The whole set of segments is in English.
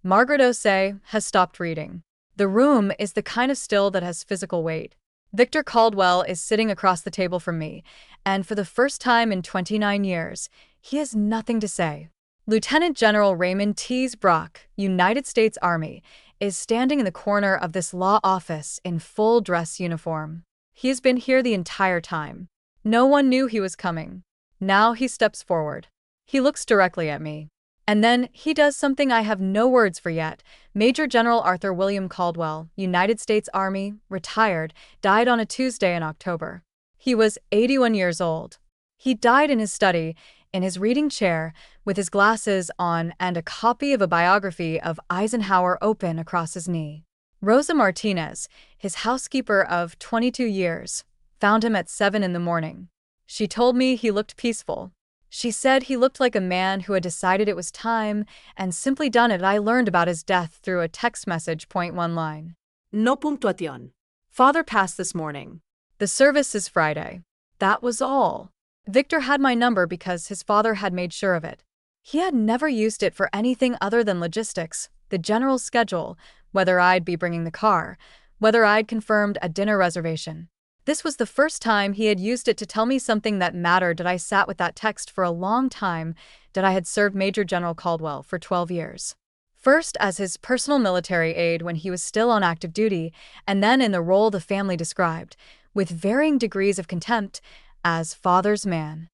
Margaret O'Say has stopped reading. The room is the kind of still that has physical weight. Victor Caldwell is sitting across the table from me, and for the first time in 29 years, he has nothing to say. Lieutenant General Raymond T. Brock, United States Army, is standing in the corner of this law office in full dress uniform. He has been here the entire time. No one knew he was coming. Now he steps forward. He looks directly at me. And then he does something I have no words for yet. Major General Arthur William Caldwell, United States Army, retired, died on a Tuesday in October. He was 81 years old. He died in his study, in his reading chair, with his glasses on and a copy of a biography of Eisenhower open across his knee. Rosa Martinez, his housekeeper of 22 years, found him at 7 in the morning. She told me he looked peaceful. She said he looked like a man who had decided it was time and simply done it. I learned about his death through a text message. One line. No puntuación. Father passed this morning. The service is Friday. That was all. Victor had my number because his father had made sure of it. He had never used it for anything other than logistics, the general's schedule, whether I'd be bringing the car, whether I'd confirmed a dinner reservation. This was the first time he had used it to tell me something that mattered. That I sat with that text for a long time, that I had served Major General Caldwell for 12 years. First as his personal military aide when he was still on active duty, and then in the role the family described, with varying degrees of contempt, as father's man.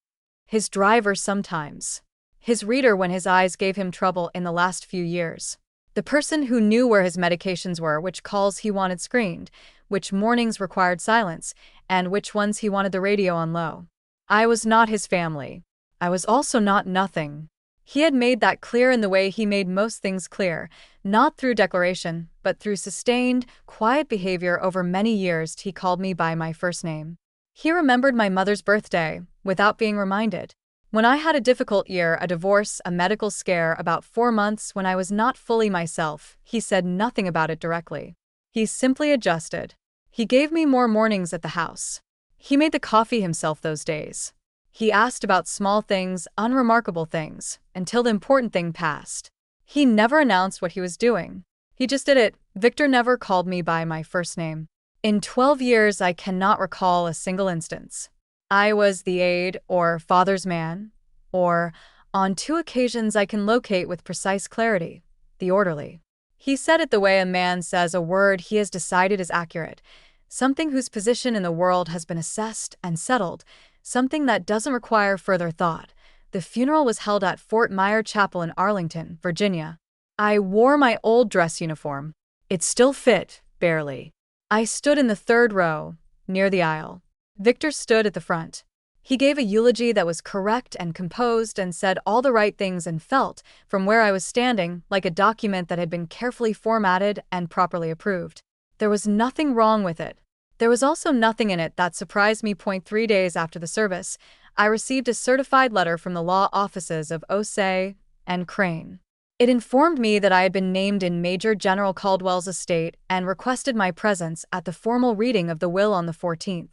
His driver sometimes. His reader when his eyes gave him trouble in the last few years. The person who knew where his medications were, which calls he wanted screened, which mornings required silence, and which ones he wanted the radio on low. I was not his family. I was also not nothing. He had made that clear in the way he made most things clear, not through declaration, but through sustained, quiet behavior over many years. He called me by my first name. He remembered my mother's birthday, without being reminded. When I had a difficult year, a divorce, a medical scare, about 4 months when I was not fully myself, he said nothing about it directly. He simply adjusted. He gave me more mornings at the house. He made the coffee himself those days. He asked about small things, unremarkable things, until the important thing passed. He never announced what he was doing. He just did it. Victor never called me by my first name. In 12 years, I cannot recall a single instance. I was the aide or father's man, or, on 2 occasions I can locate with precise clarity, the orderly. He said it the way a man says a word he has decided is accurate, something whose position in the world has been assessed and settled, something that doesn't require further thought. The funeral was held at Fort Myer Chapel in Arlington, Virginia. I wore my old dress uniform. It still fit, barely. I stood in the 3rd row, near the aisle. Victor stood at the front. He gave a eulogy that was correct and composed and said all the right things and felt, from where I was standing, like a document that had been carefully formatted and properly approved. There was nothing wrong with it. There was also nothing in it that surprised me. 3 days after the service, I received a certified letter from the law offices of O'Say and Crane. It informed me that I had been named in Major General Caldwell's estate and requested my presence at the formal reading of the will on the 14th.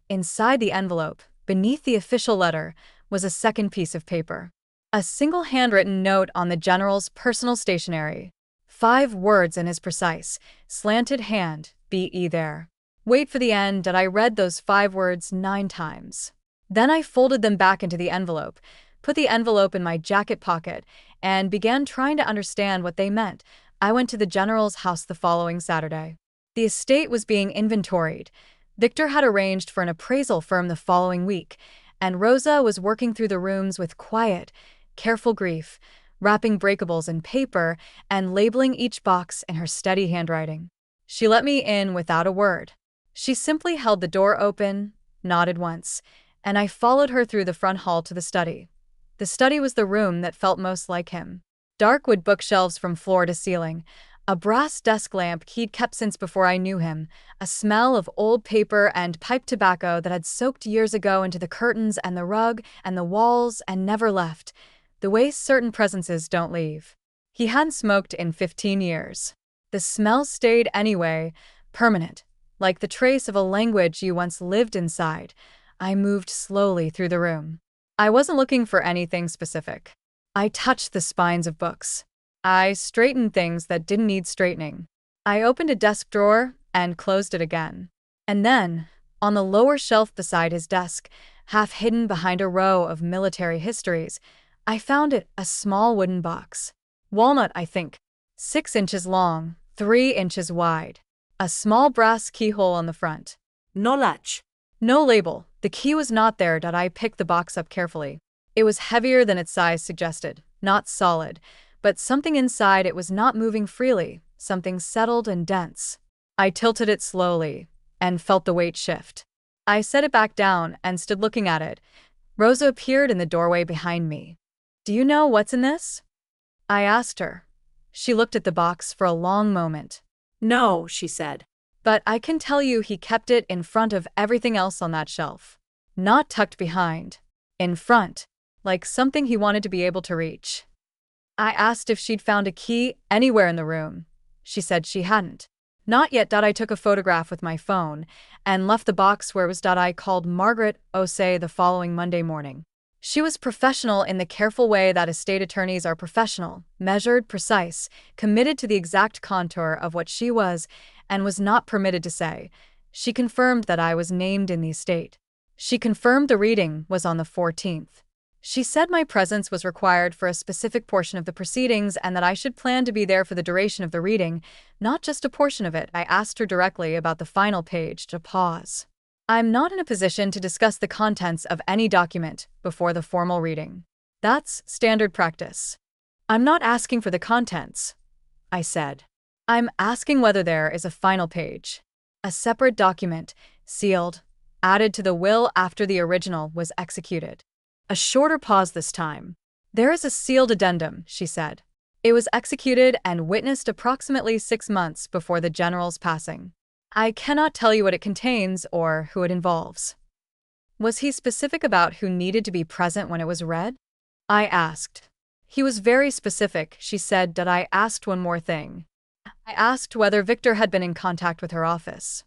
Inside the envelope, beneath the official letter, was a second piece of paper. A single handwritten note on the general's personal stationery. 5 words in his precise, slanted hand, "Be there." Wait for the end. I read those 5 words 9 times. Then I folded them back into the envelope, put the envelope in my jacket pocket, and began trying to understand what they meant. I went to the general's house the following Saturday. The estate was being inventoried. Victor had arranged for an appraisal firm the following week, and Rosa was working through the rooms with quiet, careful grief, wrapping breakables in paper and labeling each box in her steady handwriting. She let me in without a word. She simply held the door open, nodded once, and I followed her through the front hall to the study. The study was the room that felt most like him. Dark wood bookshelves from floor to ceiling, a brass desk lamp he'd kept since before I knew him, a smell of old paper and pipe tobacco that had soaked years ago into the curtains and the rug and the walls and never left, the way certain presences don't leave. He hadn't smoked in 15 years. The smell stayed anyway, permanent, like the trace of a language you once lived inside. I moved slowly through the room. I wasn't looking for anything specific. I touched the spines of books. I straightened things that didn't need straightening. I opened a desk drawer and closed it again. And then, on the lower shelf beside his desk, half hidden behind a row of military histories, I found it a small wooden box. Walnut, I think. 6 inches long, 3 inches wide. A small brass keyhole on the front. No latch. No label. The key was not there. I picked the box up carefully. It was heavier than its size suggested, not solid, but something inside it was not moving freely, something settled and dense. I tilted it slowly and felt the weight shift. I set it back down and stood looking at it. Rosa appeared in the doorway behind me. "Do you know what's in this?" I asked her. She looked at the box for a long moment. No, she said. But I can tell you he kept it in front of everything else on that shelf. Not tucked behind. In front, like something he wanted to be able to reach. I asked if she'd found a key anywhere in the room. She said she hadn't. Not yet. I took a photograph with my phone and left the box where it was. I called Margaret Osei the following Monday morning. She was professional in the careful way that estate attorneys are professional, measured, precise, committed to the exact contour of what she was and was not permitted to say. She confirmed that I was named in the estate. She confirmed the reading was on the 14th. She said my presence was required for a specific portion of the proceedings and that I should plan to be there for the duration of the reading, not just a portion of it. I asked her directly about the final page. To pause. I'm not in a position to discuss the contents of any document before the formal reading. That's standard practice. I'm not asking for the contents, I said. I'm asking whether there is a final page. A separate document, sealed, added to the will after the original was executed. A shorter pause this time. There is a sealed addendum, she said. It was executed and witnessed approximately 6 months before the general's passing. I cannot tell you what it contains or who it involves. Was he specific about who needed to be present when it was read? I asked. He was very specific, she said. I asked one more thing. I asked whether Victor had been in contact with her office.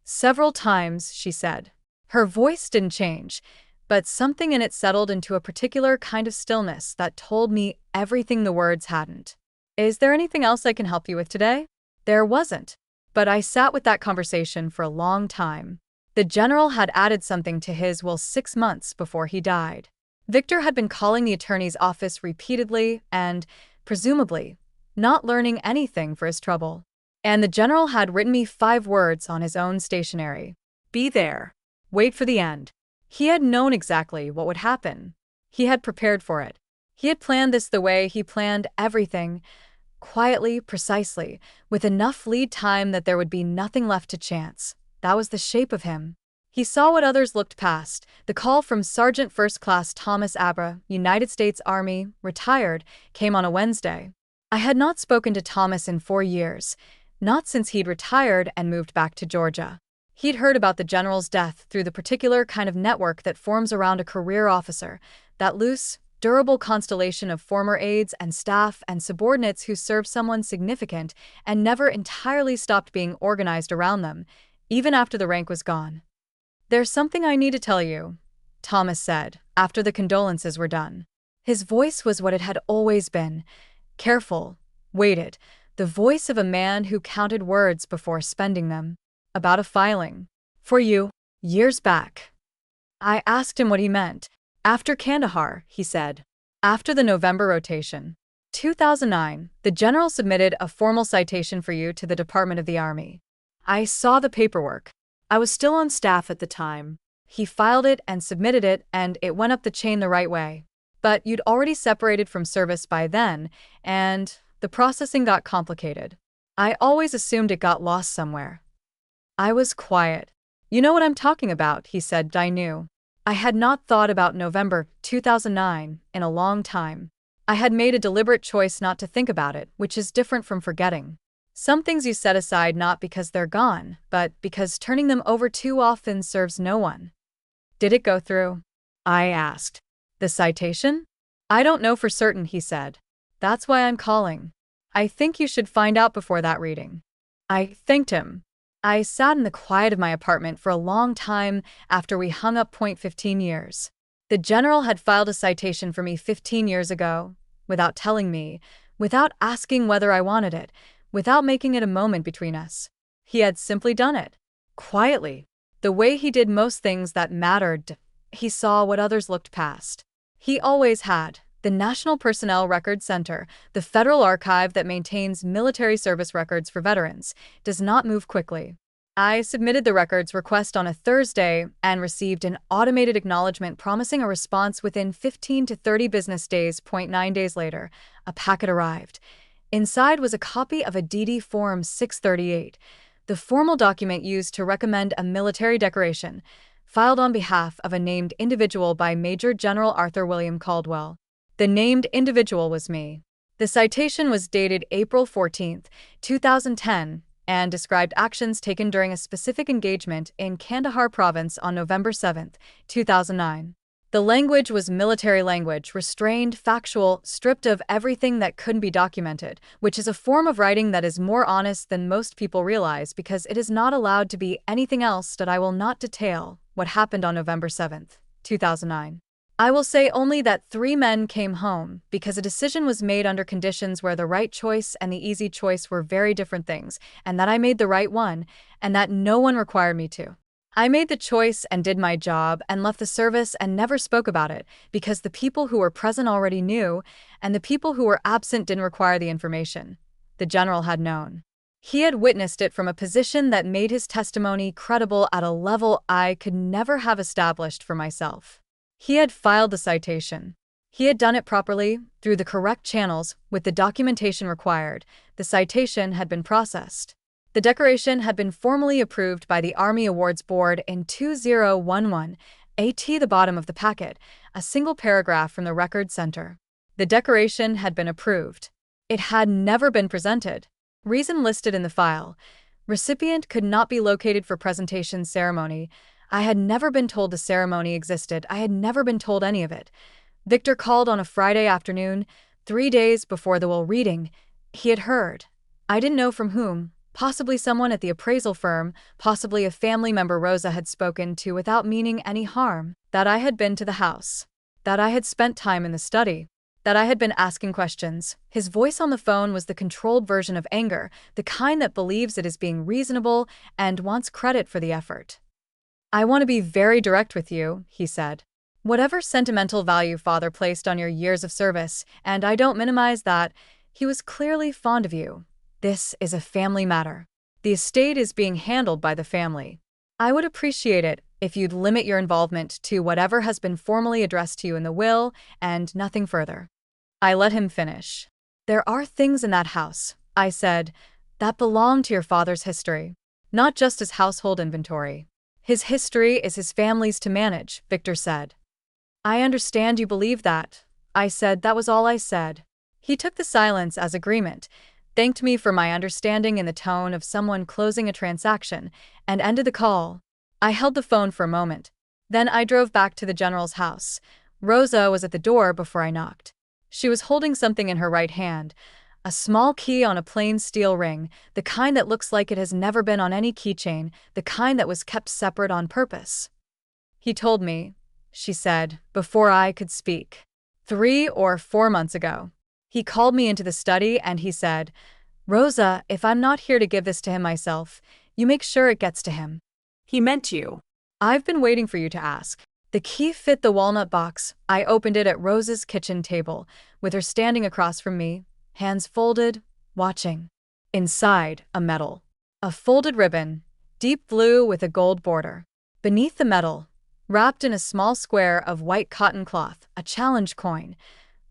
Several times, she said. Her voice didn't change, but something in it settled into a particular kind of stillness that told me everything the words hadn't. Is there anything else I can help you with today? There wasn't. But I sat with that conversation for a long time. The general had added something to his will 6 months before he died. Victor had been calling the attorney's office repeatedly and, presumably, not learning anything for his trouble. And the general had written me 5 words on his own stationery. Be there. Wait for the end. He had known exactly what would happen. He had prepared for it. He had planned this the way he planned everything, quietly, precisely, with enough lead time that there would be nothing left to chance. That was the shape of him. He saw what others looked past. The call from Sergeant First Class Thomas Abra, United States Army, retired, came on a Wednesday. I had not spoken to Thomas in 4 years, not since he'd retired and moved back to Georgia. He'd heard about the general's death through the particular kind of network that forms around a career officer, that loose, durable constellation of former aides and staff and subordinates who served someone significant and never entirely stopped being organized around them, even after the rank was gone. There's something I need to tell you, Thomas said, after the condolences were done. His voice was what it had always been, careful, weighted, the voice of a man who counted words before spending them. About a filing. For you, years back. I asked him what he meant. After Kandahar, he said. After the November rotation. 2009, the general submitted a formal citation for you to the Department of the Army. I saw the paperwork. I was still on staff at the time. He filed it and submitted it, and it went up the chain the right way. But you'd already separated from service by then, and the processing got complicated. I always assumed it got lost somewhere. I was quiet. You know what I'm talking about, he said. I knew. I had not thought about November 2009 in a long time. I had made a deliberate choice not to think about it, which is different from forgetting. Some things you set aside not because they're gone, but because turning them over too often serves no one. Did it go through? I asked. The citation? I don't know for certain, he said. That's why I'm calling. I think you should find out before that reading. I thanked him. I sat in the quiet of my apartment for a long time after we hung up point 15 years. The general had filed a citation for me 15 years ago, without telling me, without asking whether I wanted it, without making it a moment between us. He had simply done it. Quietly. The way he did most things that mattered. He saw what others looked past. He always had. The National Personnel Records Center, the federal archive that maintains military service records for veterans, does not move quickly. I submitted the records request on a Thursday and received an automated acknowledgement promising a response within 15 to 30 business days. 9 days later, a packet arrived. Inside was a copy of a DD Form 638, the formal document used to recommend a military decoration, filed on behalf of a named individual by Major General Arthur William Caldwell. The named individual was me. The citation was dated April 14, 2010, and described actions taken during a specific engagement in Kandahar Province on November 7, 2009. The language was military language, restrained, factual, stripped of everything that couldn't be documented, which is a form of writing that is more honest than most people realize because it is not allowed to be anything else. That I will not detail what happened on November 7, 2009. I will say only that 3 men came home because a decision was made under conditions where the right choice and the easy choice were very different things, and that I made the right one, and that no one required me to. I made the choice and did my job and left the service and never spoke about it because the people who were present already knew, and the people who were absent didn't require the information. The general had known. He had witnessed it from a position that made his testimony credible at a level I could never have established for myself. He had filed the citation. He had done it properly, through the correct channels, with the documentation required. The citation had been processed. The decoration had been formally approved by the Army Awards Board in 2011, at the bottom of the packet, a single paragraph from the Record Center. The decoration had been approved. It had never been presented. Reason listed in the file. Recipient could not be located for presentation ceremony. I had never been told the ceremony existed. I had never been told any of it. Victor called on a Friday afternoon, 3 days before the will reading. He had heard. I didn't know from whom. Possibly someone at the appraisal firm, possibly a family member Rosa had spoken to without meaning any harm, that I had been to the house, that I had spent time in the study, that I had been asking questions. His voice on the phone was the controlled version of anger, the kind that believes it is being reasonable and wants credit for the effort. I want to be very direct with you, he said. Whatever sentimental value Father placed on your years of service, and I don't minimize that, he was clearly fond of you. This is a family matter. The estate is being handled by the family. I would appreciate it if you'd limit your involvement to whatever has been formally addressed to you in the will and nothing further. I let him finish. There are things in that house, I said, that belong to your father's history, not just his household inventory. His history is his family's to manage, Victor said. I understand you believe that. I said that was all I said. He took the silence as agreement, thanked me for my understanding in the tone of someone closing a transaction, and ended the call. I held the phone for a moment. Then I drove back to the general's house. Rosa was at the door before I knocked. She was holding something in her right hand, a small key on a plain steel ring, the kind that looks like it has never been on any keychain, the kind that was kept separate on purpose. He told me, she said, before I could speak. 3 or 4 months ago. He called me into the study and he said, Rosa, if I'm not here to give this to him myself, you make sure it gets to him. He meant you. I've been waiting for you to ask. The key fit the walnut box. I opened it at Rosa's kitchen table, with her standing across from me, hands folded, watching. Inside, a medal. A folded ribbon, deep blue with a gold border. Beneath the medal, wrapped in a small square of white cotton cloth, a challenge coin.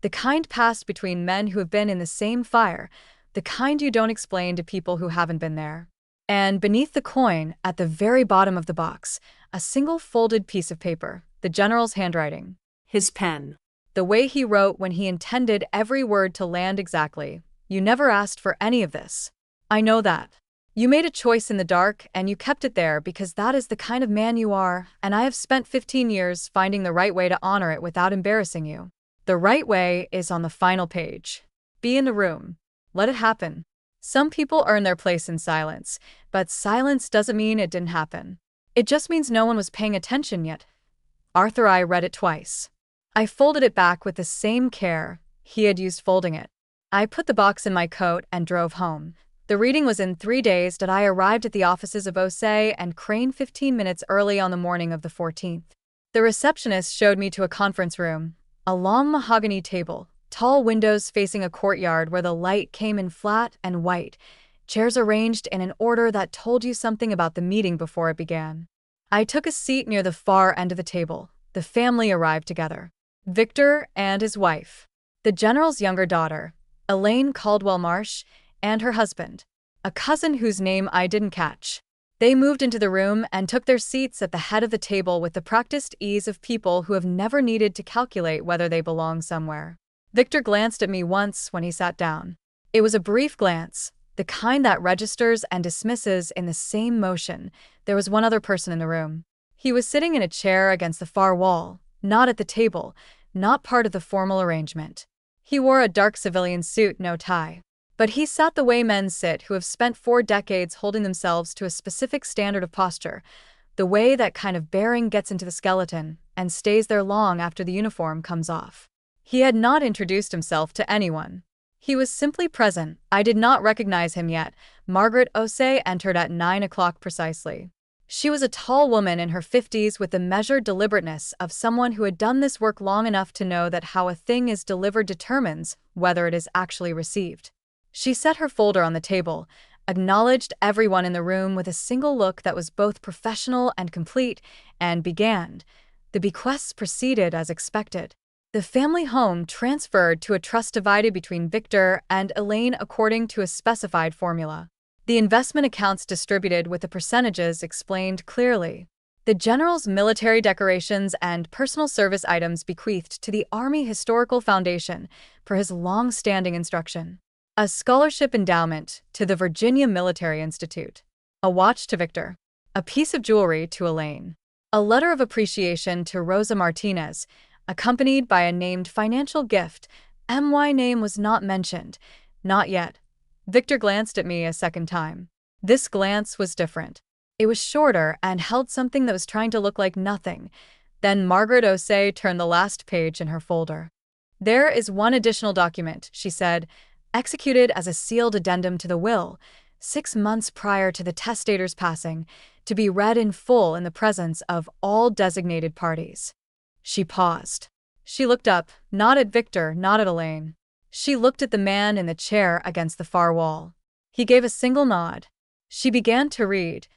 The kind passed between men who have been in the same fire, the kind you don't explain to people who haven't been there. And beneath the coin, at the very bottom of the box, a single folded piece of paper, the general's handwriting. His pen. The way he wrote when he intended every word to land exactly. You never asked for any of this. I know that. You made a choice in the dark and you kept it there because that is the kind of man you are, and I have spent 15 years finding the right way to honor it without embarrassing you. The right way is on the final page. Be in the room. Let it happen. Some people earn their place in silence, but silence doesn't mean it didn't happen. It just means no one was paying attention yet. Arthur I read it twice. I folded it back with the same care he had used folding it. I put the box in my coat and drove home. The reading was in 3 days that I arrived at the offices of Osei and Crane 15 minutes early on the morning of the 14th. The receptionist showed me to a conference room, a long mahogany table, tall windows facing a courtyard where the light came in flat and white, chairs arranged in an order that told you something about the meeting before it began. I took a seat near the far end of the table. The family arrived together. Victor and his wife, the general's younger daughter, Elaine Caldwell Marsh, and her husband, a cousin whose name I didn't catch. They moved into the room and took their seats at the head of the table with the practiced ease of people who have never needed to calculate whether they belong somewhere. Victor glanced at me once when he sat down. It was a brief glance, the kind that registers and dismisses in the same motion. There was one other person in the room. He was sitting in a chair against the far wall, not at the table, not part of the formal arrangement. He wore a dark civilian suit, no tie. But he sat the way men sit who have spent 4 decades holding themselves to a specific standard of posture, the way that kind of bearing gets into the skeleton and stays there long after the uniform comes off. He had not introduced himself to anyone. He was simply present. I did not recognize him yet. Margaret Osei entered at 9 o'clock precisely. She was a tall woman in her 50s with the measured deliberateness of someone who had done this work long enough to know that how a thing is delivered determines whether it is actually received. She set her folder on the table, acknowledged everyone in the room with a single look that was both professional and complete, and began. The bequests proceeded as expected. The family home transferred to a trust divided between Victor and Elaine according to a specified formula. The investment accounts distributed with the percentages explained clearly. The general's military decorations and personal service items bequeathed to the Army Historical Foundation for his long-standing instruction. A scholarship endowment to the Virginia Military Institute. A watch to Victor. A piece of jewelry to Elaine. A letter of appreciation to Rosa Martinez, accompanied by a named financial gift. My name was not mentioned. Not yet. Victor glanced at me a second time. This glance was different. It was shorter and held something that was trying to look like nothing. Then Margaret Osei turned the last page in her folder. There is one additional document, she said, executed as a sealed addendum to the will, 6 months prior to the testator's passing, to be read in full in the presence of all designated parties. She paused. She looked up, not at Victor, not at Elaine. She looked at the man in the chair against the far wall. He gave a single nod. She began to read.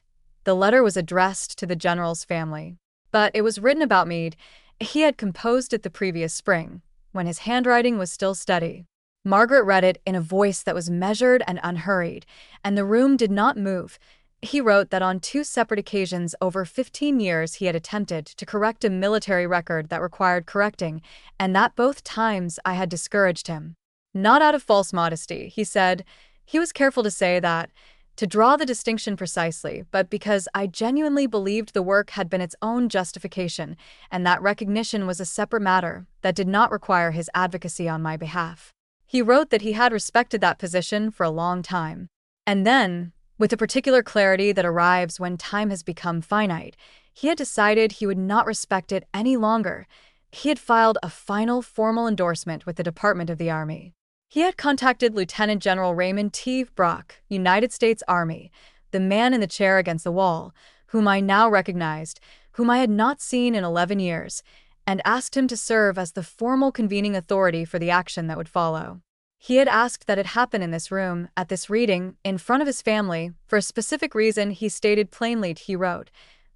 The letter was addressed to the general's family. But it was written about Meade. He had composed it the previous spring, when his handwriting was still steady. Margaret read it in a voice that was measured and unhurried, and the room did not move. He wrote that on 2 separate occasions over 15 years he had attempted to correct a military record that required correcting, and that both times I had discouraged him. Not out of false modesty, he said. He was careful to say that, to draw the distinction precisely, but because I genuinely believed the work had been its own justification, and that recognition was a separate matter that did not require his advocacy on my behalf. He wrote that he had respected that position for a long time. And then, with the particular clarity that arrives when time has become finite, he had decided he would not respect it any longer. He had filed a final formal endorsement with the Department of the Army. He had contacted Lieutenant General Raymond T. Brock, United States Army, the man in the chair against the wall, whom I now recognized, whom I had not seen in 11 years, and asked him to serve as the formal convening authority for the action that would follow. He had asked that it happen in this room, at this reading, in front of his family, for a specific reason he stated plainly. He wrote,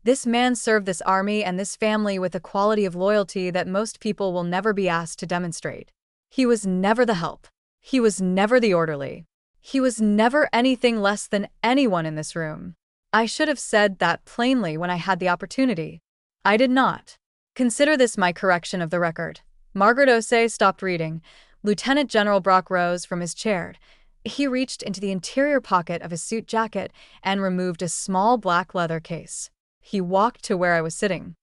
"This man served this army and this family with a quality of loyalty that most people will never be asked to demonstrate. He was never the help. He was never the orderly. He was never anything less than anyone in this room." I should have said that plainly when I had the opportunity. I did not. Consider this my correction of the record. Margaret Osei stopped reading. Lieutenant General Brock rose from his chair. He reached into the interior pocket of his suit jacket and removed a small black leather case. He walked to where I was sitting.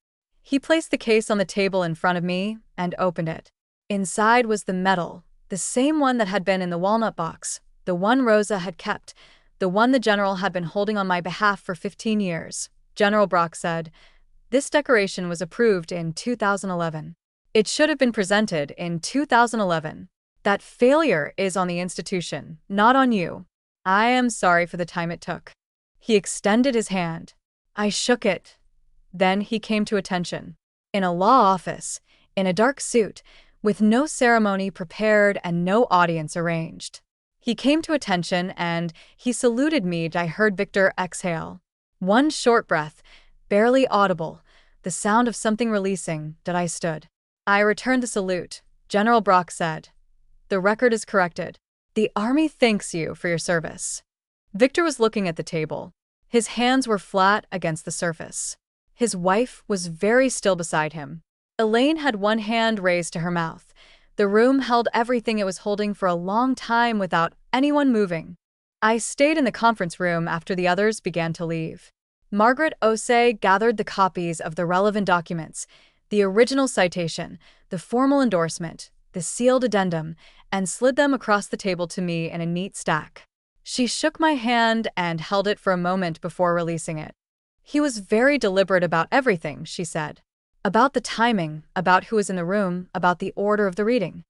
He placed the case on the table in front of me and opened it. Inside was the medal, the same one that had been in the walnut box, the one Rosa had kept, the one the general had been holding on my behalf for 15 years. General Brock said, "This decoration was approved in 2011. It should have been presented in 2011. That failure is on the institution, not on you. I am sorry for the time it took. He extended his hand. I shook it. Then he came to attention. In a law office, in a dark suit, with no ceremony prepared and no audience arranged. He came to attention and he saluted me. I heard Victor exhale. One short breath, barely audible, the sound of something releasing. I stood. I returned the salute. General Brock said, "The record is corrected. The Army thanks you for your service." Victor was looking at the table. His hands were flat against the surface. His wife was very still beside him. Elaine had one hand raised to her mouth. The room held everything it was holding for a long time without anyone moving. I stayed in the conference room after the others began to leave. Margaret Osei gathered the copies of the relevant documents, the original citation, the formal endorsement, the sealed addendum, and slid them across the table to me in a neat stack. She shook my hand and held it for a moment before releasing it. "He was very deliberate about everything," she said. "About the timing, about who was in the room, about the order of the reading."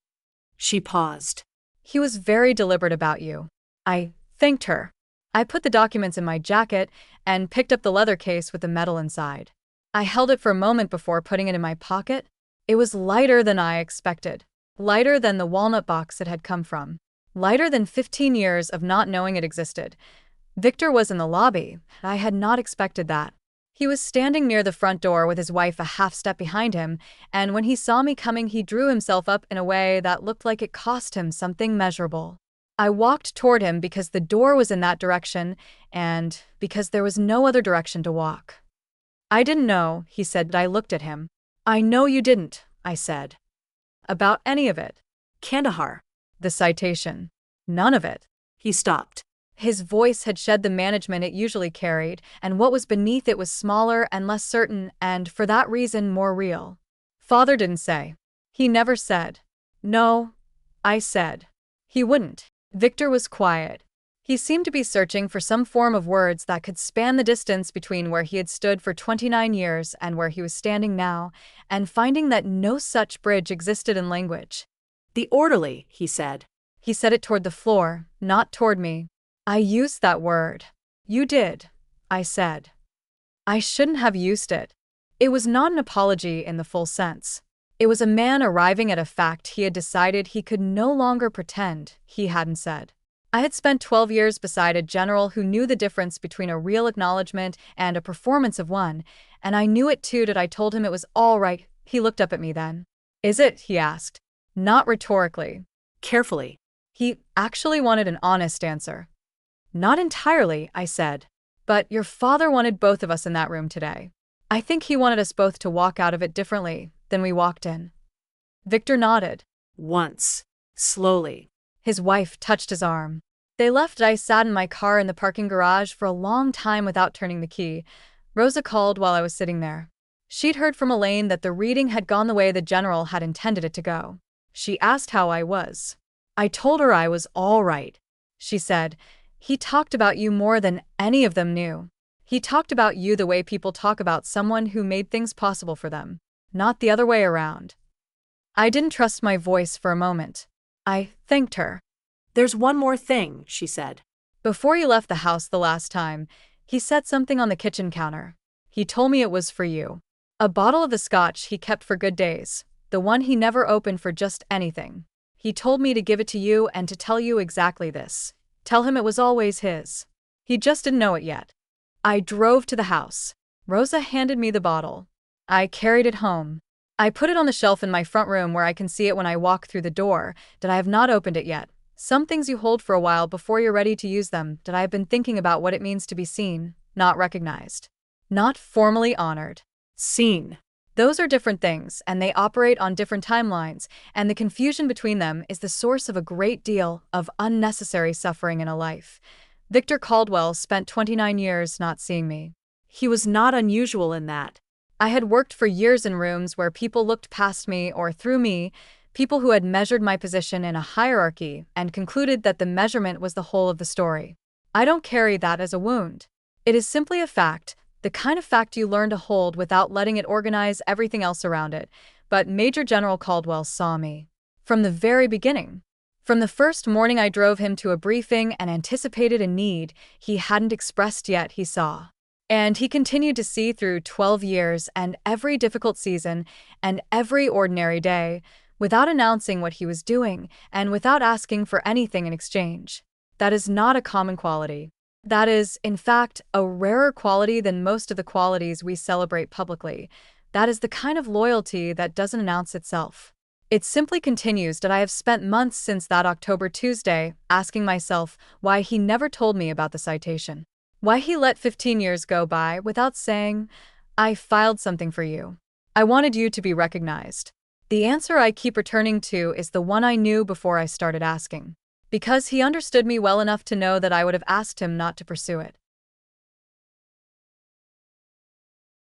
She paused. "He was very deliberate about you." I thanked her. I put the documents in my jacket and picked up the leather case with the metal inside. I held it for a moment before putting it in my pocket. It was lighter than I expected. Lighter than the walnut box it had come from. Lighter than 15 years of not knowing it existed. Victor was in the lobby. I had not expected that. He was standing near the front door with his wife a half step behind him, and when he saw me coming he drew himself up in a way that looked like it cost him something measurable. I walked toward him because the door was in that direction, and because there was no other direction to walk. "I didn't know," he said. I looked at him. "I know you didn't," I said. "About any of it." Kandahar. "The citation." "None of it." He stopped. His voice had shed the management it usually carried, and what was beneath it was smaller and less certain and, for that reason, more real. "Father didn't say." "He never said." "No," I said. "He wouldn't." Victor was quiet. He seemed to be searching for some form of words that could span the distance between where he had stood for 29 years and where he was standing now, and finding that no such bridge existed in language. "The orderly," he said. He said it toward the floor, not toward me. "I used that word." "You did," I said. "I shouldn't have used it." It was not an apology in the full sense. It was a man arriving at a fact he had decided he could no longer pretend he hadn't said. I had spent 12 years beside a general who knew the difference between a real acknowledgement and a performance of one, and I knew it too. I told him it was all right. He looked up at me then. "Is it?" he asked. Not rhetorically. Carefully. He actually wanted an honest answer. "Not entirely," I said. "But your father wanted both of us in that room today. I think he wanted us both to walk out of it differently than we walked in." Victor nodded. Once. Slowly. His wife touched his arm. They left. I sat in my car in the parking garage for a long time without turning the key. Rosa called while I was sitting there. She'd heard from Elaine that the reading had gone the way the general had intended it to go. She asked how I was. I told her I was all right. She said, "He talked about you more than any of them knew. He talked about you the way people talk about someone who made things possible for them, not the other way around." I didn't trust my voice for a moment. I thanked her. "There's one more thing," she said. "Before you left the house the last time, he set something on the kitchen counter. He told me it was for you. A bottle of the scotch he kept for good days, the one he never opened for just anything. He told me to give it to you and to tell you exactly this. Tell him it was always his. He just didn't know it yet." I drove to the house. Rosa handed me the bottle. I carried it home. I put it on the shelf in my front room where I can see it when I walk through the door. I have not opened it yet. Some things you hold for a while before you're ready to use them. I have been thinking about what it means to be seen, not recognized. Not formally honored. Seen. Those are different things, and they operate on different timelines, and the confusion between them is the source of a great deal of unnecessary suffering in a life. Victor Caldwell spent 29 years not seeing me. He was not unusual in that. I had worked for years in rooms where people looked past me or through me, people who had measured my position in a hierarchy and concluded that the measurement was the whole of the story. I don't carry that as a wound. It is simply a fact, the kind of fact you learn to hold without letting it organize everything else around it. But Major General Caldwell saw me. From the very beginning. From the first morning I drove him to a briefing and anticipated a need he hadn't expressed yet, he saw. And he continued to see through 12 years and every difficult season and every ordinary day, without announcing what he was doing and without asking for anything in exchange. That is not a common quality. That is, in fact, a rarer quality than most of the qualities we celebrate publicly. That is the kind of loyalty that doesn't announce itself. It simply continues that I have spent months since that October Tuesday asking myself why he never told me about the citation. Why he let 15 years go by without saying, "I filed something for you. I wanted you to be recognized." The answer I keep returning to is the one I knew before I started asking. Because he understood me well enough to know that I would have asked him not to pursue it.